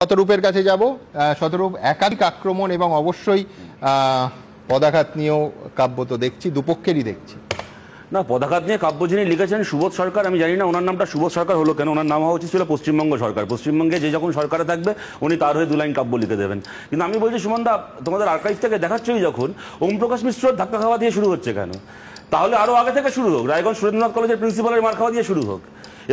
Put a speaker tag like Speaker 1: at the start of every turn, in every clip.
Speaker 1: শতরূপের কাছে যাব। শতরূপ, একাধিক আক্রমণ এবং অবশ্যই পদাঘাত নিয়েও কাব্য তো দেখছি, দুপক্ষেরই দেখছি।
Speaker 2: না, পদাঘাত নিয়ে কাব্য যিনি লিখেছেন সুবোধ সরকার, আমি জানি না ওনার নামটা সুবোধ সরকার হলো কেন। ওনার নাম হওয়া উচিত ছিল পশ্চিমবঙ্গ সরকার। পশ্চিমবঙ্গে যে যখন সরকারে থাকবে উনি তার হয়ে 2 লাইন কাব্য লিখে দেবেন। কিন্তু আমি বলছি সুমনদা, তোমাদের আর্কাইভ থেকে দেখাচ্ছই যখন, ওম প্রকাশ মিশ্রর ধাক্কা খাওয়া দিয়ে শুরু হচ্ছে কেন? তাহলে আরো আগে থেকে শুরু হোক, রায়গঞ্জ সুরেন্দ্রনাথ কলেজের প্রিন্সিপালের মার খাওয়া দিয়ে শুরু হোক,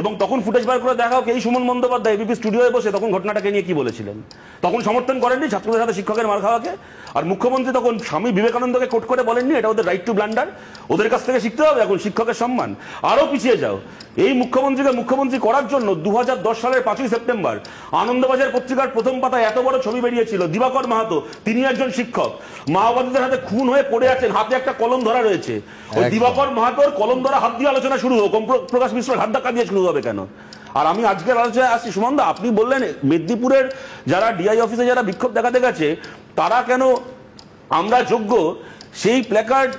Speaker 2: এবং তখন ফুটেজ বার করে দেখা হোক এই সুমন বন্দ্যোপাধ্যায় এবিপি স্টুডিওয়ে বসে তখন ঘটনাটাকে নিয়ে কি বলেছিলেন। তখন সমর্থন করেননি ছাত্রদের সাথে শিক্ষকের মার খাওয়াকে। আর মুখ্যমন্ত্রী তখন স্বামী বিবেকানন্দকে কোট করে বলেননি এটা ওদের রাইট টু ব্লান্ডার, ওদের কাছ থেকে শিখতে হবে এখন শিক্ষকের সম্মান। আরো পিছিয়ে যাও, এই মুখ্যমন্ত্রীকে মুখ্যমন্ত্রী করার জন্য 2010 সালের 5ই সেপ্টেম্বর আনন্দবাজার পত্রিকার প্রথম পাতায় এত বড় ছবি বেরিয়েছিল, দিবাকর মাহাতো, তিনি একজন শিক্ষক, মাওবাদীদের হাতে খুন হয়ে পড়ে আছেন, হাতে একটা কলম ধরা রয়েছে। ওই দিবাকর মাহাতোর কলম ধরা হাত দিয়ে আলোচনা শুরু হোক, ওম প্রকাশ মিশ্র হাত ধাক্কা দিয়ে শুরু হবে কেন? আর আমি আজকের আলোচনায় আসছি সুমনদা, আপনি বললেন মেদিনীপুরের যারা ডিআই অফিসে যারা বিক্ষোভ দেখাতে গেছে তারা কেন আমরা যোগ্য সেই প্ল্যাকার্ড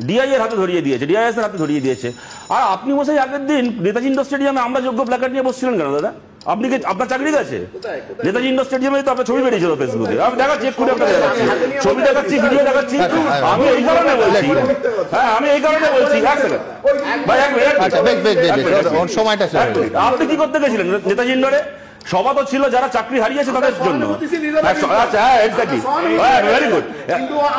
Speaker 2: ডিআই এর হাতে ধরিয়ে দিয়েছে, ডিআইএস এর হাতে ধরিয়ে দিয়েছে। আর আপনি বসে আগের দিন নেতাজি ইন্ডোর স্টেডিয়ামে আমরা যোগ্য প্ল্যাকার্ড নিয়ে বসছিলেন কেন দাদা? আপনি কি আপনার চাকরি গেছে? নেতাজি ইন্ডোর স্টেডিয়ামে তো আপনার ছবি বেরিয়েছিল ফেসবুকে, আমি দেখাচ্ছি, এক্ষুনি আপনাকে দেখাচ্ছি, ছবি দেখাচ্ছি, ভিডিও দেখাচ্ছি। আমি এই কারণে বলছি, হ্যাঁ আমি এই কারণে বলছি, আপনি কি করতে গেছিলেন নেতাজি ইন্ডোরে? সভা তো ছিল যারা চাকরি হারিয়েছে তাদের জন্য। Very good.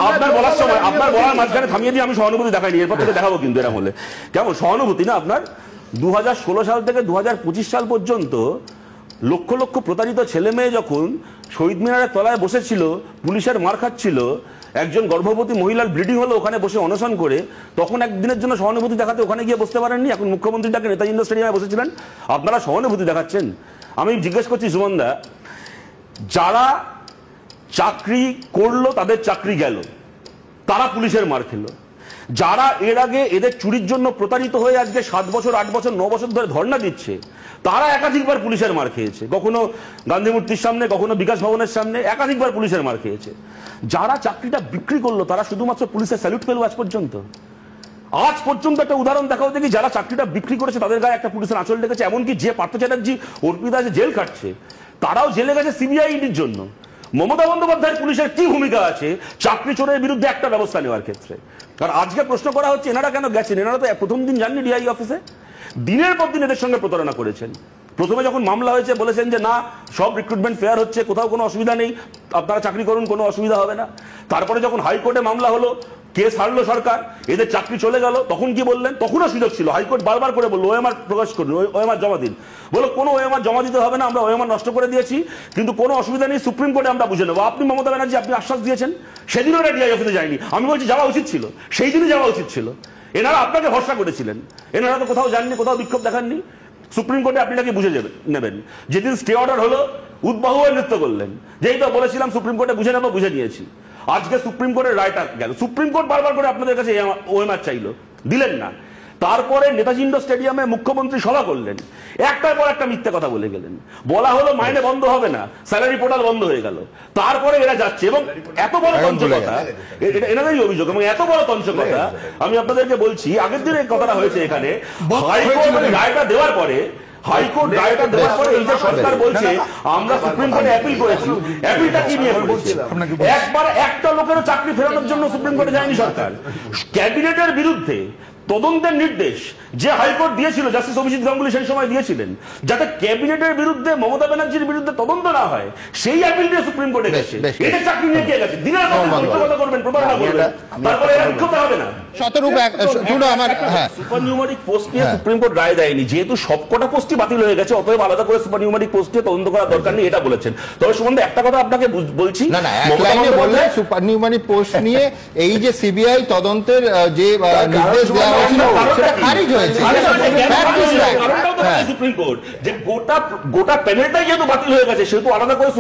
Speaker 2: আপনার বলার সময়, আপনার বলার মাঝখানে থামিয়ে দিয়ে আমি সহানুভূতি দেখাইনি, এরপর থেকে দেখাবো কিন্তু এরা হলে। কেমন সহানুভূতি না আপনার? 2016 সাল থেকে 2025 সাল পর্যন্ত লক্ষ লক্ষ প্রতারিত ছেলে মেয়ে যখন শহীদ মিনারের তলায় বসেছিল, পুলিশের মার খাচ্ছিল, একজন গর্ভবতী মহিলার ব্লিডিং হলো ওখানে বসে অনশন করে, তখন একদিনের জন্য সহানুভূতি দেখাতে ওখানে গিয়ে বসতে পারেননি। এখন মুখ্যমন্ত্রীটাকে নেতাজি ইন্ডোর স্টেডিয়ামে বসেছিলেন, আপনারা সহানুভূতি দেখাচ্ছেন। আমি জিজ্ঞেস করছি সুমনদা, যারা চাকরি করলো তাদের চাকরি গেল, তারা পুলিশের মার খেলো। যারা এর আগে এদের চুরির জন্য প্রতারিত হয়ে আজকে 7 বছর 8 বছর 9 বছর ধরে ধর্ণা দিচ্ছে, তারা একাধিকবার পুলিশের মার খেয়েছে। কখনো গান্ধী মূর্তির সামনে, কখনো বিকাশ ভবনের সামনে, একাধিকবার পুলিশের মার খেয়েছে। যারা চাকরিটা বিক্রি করলো তারা শুধুমাত্র পুলিশের স্যালুট পেল আজ পর্যন্ত। আজ পর্যন্ত একটা উদাহরণ দেখাও দেখি যারা চাকরিটা বিক্রি করেছে তাদের গায়ে একটা পুলিশের আঁচল ডেকেছে। এমনকি যে পার্থ চ্যাটার্জি, অর্পিতা যে জেল কাটছে, তারাও জেলে গেছে সিবিআইডির জন্য। মমতা বন্দ্যোপাধ্যায়ের পুলিশের কি ভূমিকা আছে চাকরি চোরের বিরুদ্ধে একটা ব্যবস্থা নেওয়ার ক্ষেত্রে? কারণ আজকে প্রশ্ন করা হচ্ছে এনারা কেন গেছেন? এনারা তো প্রথম দিন যাননি ডিআই অফিসে, দিনের পর দিন এদের সঙ্গে প্রতারণা করেছেন। প্রথমে যখন মামলা হয়েছে বলেছেন যে না, সব রিক্রুটমেন্ট ফেয়ার হচ্ছে, কোথাও কোনো অসুবিধা নেই, আপনারা চাকরি করুন, কোনো অসুবিধা হবে না। তারপরে যখন হাইকোর্টে মামলা হলো, কেস হারলো সরকার, এদের চাকরি চলে গেল, তখন কি বললেন? তখনও সুযোগ ছিল, হাইকোর্ট বারবার করে বললো ওএমআর প্রকাশ করুন, ওএমআর জমা দিন। বলো কোনো ওএমআর জমা দিতে হবে না, আমরা ওএমআর নষ্ট করে দিয়েছি, কিন্তু কোনো অসুবিধা নেই, সুপ্রিম কোর্টে আমরা বুঝে নেবো। আপনি মমতা ব্যানার্জি আপনি আশ্বাস দিয়েছেন, সেদিনও এটা ডিআই অফিসে যায়নি। আমি বলছি যাওয়া উচিত ছিল, সেই দিনই যাওয়া উচিত ছিল। এনারা আপনাকে ভরসা করেছিলেন, এনারা তো কোথাও যাননি, কোথাও বিক্ষোভ দেখাননি। সুপ্রিম কোর্টে আপনি নাকি বুঝে নেবেন। যেদিন স্টে অর্ডার হলো উদ্বাহু হয়ে নৃত্য করলেন, যেই তো বলেছিলাম সুপ্রিম কোর্টে বুঝে নেবো, বুঝে নিয়েছি। আজকে সুপ্রিম কোর্টের রায়টা গেল, সুপ্রিম কোর্ট বারবার করে আপনাদের কাছে ওএমআর চাইলো, দিলেন না। তারপরে নেতাজি ইন্ডোর স্টেডিয়ামে মুখ্যমন্ত্রী সভা করলেন, একটার পর একটা মিথ্যে কথা বলে গেলেন। বলা হলো মাইনে বন্ধ হবে না, স্যালারি পোর্টাল বন্ধ হয়ে গেল। তারপরে এরা যাচ্ছে এবং এত বড় তঞ্চকতা, এনাদেরই অভিযোগ এবং এত বড় তঞ্চকতা। আমি আপনাদেরকে বলছি, আগের দিনে কথাটা হয়েছে এখানে, হাইকোর্ট রায়টা দেওয়ার পরে, হাইকোর্ট রায়টা দেওয়ার পরে এই যে সরকার বলছে আমরা সুপ্রিম কোর্টে অ্যাপিল করেছি, অ্যাপিলটা কি নিয়ে করেছে? একবার একটা লোকেরও চাকরি ফেরানোর জন্য সুপ্রিম কোর্টে যায়নি সরকার। ক্যাবিনেটের বিরুদ্ধে তদন্তের নির্দেশ যে হাইকোর্ট দিয়েছিল, জাস্টিস অভিজিৎ গাঙ্গুলি সেই সময় দিয়েছিলেন, যাতে ক্যাবিনেটের বিরুদ্ধে, মমতা ব্যানার্জির বিরুদ্ধে তদন্ত না হয়, সেই অ্যাপিল দিয়ে সুপ্রিম কোর্টে গেছে। এটা চাকরি নিয়ে কে গেছে? দিনের কথা করবেন, প্রতারণা করবেন, তারপরে এরা বিক্ষোভ হবে না। সুপারনিউমারিক পোস্ট নিয়ে সুপ্রিম কোর্ট রায় দেয়নি, যেহেতু সবকটা পোস্টই বাতিল হয়ে গেছে, অতএব আলাদা করে সুপারনিউমারিক পোস্ট নিয়ে তদন্ত করার দরকার নেই, এটা বলেছেন। তবে সুমনদা একটা কথা আপনাকে বলছি,
Speaker 1: সুপারনিউমারিক পোস্ট নিয়ে এই যে সিবিআই তদন্তের যে নির্দেশ দেওয়া হয়েছিল সেটা খারিজ হয়েছে।
Speaker 2: সুপ্রিম কোর্ট যে গোটা প্যানেলটাই যেহেতু বাতিল হয়ে গেছে, সেহেতু আলাদা করে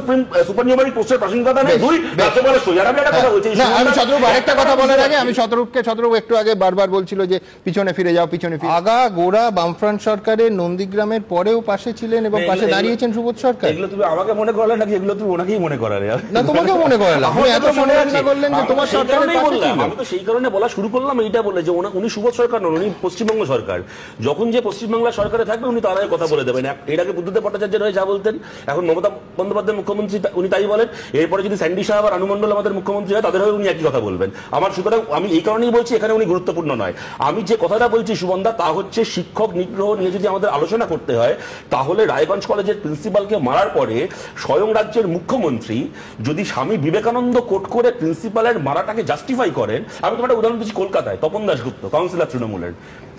Speaker 2: সুপারনিউমারিক পোস্টের প্রাসঙ্গিকতা নেই। দুই রাজ্যপালের সই। আমি একটা কথা বলছি,
Speaker 1: আমি শতরূপ আরেকটা কথা বলার আগে আমি শতরূপ একটু আগে বারবার বলছিল যে পিছনে ফিরে যাও, পিছনে ফিরে। আগা গোড়া বামফ্রন্ট সরকারের নন্দীগ্রামের পরেও পাশে ছিলেন এবং পাশে দাঁড়িয়েছেন সুবোধ সরকার।
Speaker 2: এগুলো তুমি আমাকে মনে করালে নাকি এগুলো তুমি ওনাকেই মনে করালে?
Speaker 1: না, তোমাকে মনে করালাম। আপনি এত মনে রাখা করলেন যে তোমার সরকারের পাশে ছিলেন।
Speaker 2: আমি তো সেই কারণে বলা শুরু করলাম এইটা বলে যে উনি সুবোধ সরকার নন, উনি পশ্চিমবঙ্গ সরকার। যখন যে পশ্চিমবাংলা সরকারে থাকবে উনি তার আগে কথা বলে দেবেন। এর আগে বুদ্ধদেব ভট্টাচার্যের হয়ে যা বলতেন, এখন মমতা বন্দ্যোপাধ্যায় মুখ্যমন্ত্রী উনি তাই বলেন। এরপরে যদি স্যান্ডি সাহেব আর অনুমণ্ডল আমাদের মুখ্যমন্ত্রী হয়, তাদের হয়ে উনি একই কথা বলবেন। আমার সুতরাং আমি এই কারণেই বলছি এখানে উনি গুরুত্বপূর্ণ নয়। আমি যে কথাটা বলছি সুবন্ধা, তা হচ্ছে শিক্ষক নিগ্রহ নিয়ে যদি আমাদের আলোচনা করতে হয়, তাহলে রায়গঞ্জ কলেজের প্রিন্সিপালকে মারার পরে স্বয়ং রাজ্যের মুখ্যমন্ত্রী যদি স্বামী বিবেকানন্দ কোট করে প্রিন্সিপালের মারাটাকে জাস্টিফাই করেন। আমি তোমার উদাহরণ দিচ্ছি, কলকাতায় তপন দাশগুপ্ত কাউন্সিলর তৃণমূলের,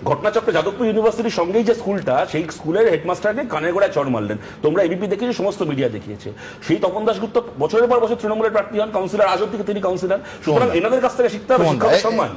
Speaker 2: ঘটনাচক্রে যাদবপুর ইউনিভার্সিটির সঙ্গেই যে স্কুলটা, সেই স্কুলের হেডমাস্টারকে কানের গোড়ায় চড় মারলেন। তোমরা এবিপি দেখেছো, সমস্ত মিডিয়া দেখিয়েছে। সেই তপন দাশগুপ্ত বছরের পর বছর তৃণমূলের প্রার্থী হন, কাউন্সিলর, আজ অব্দি তিনি কাউন্সিলর। সুতরাং এনাদের কাছ থেকে শিখতে হবে শিক্ষকের সম্মান।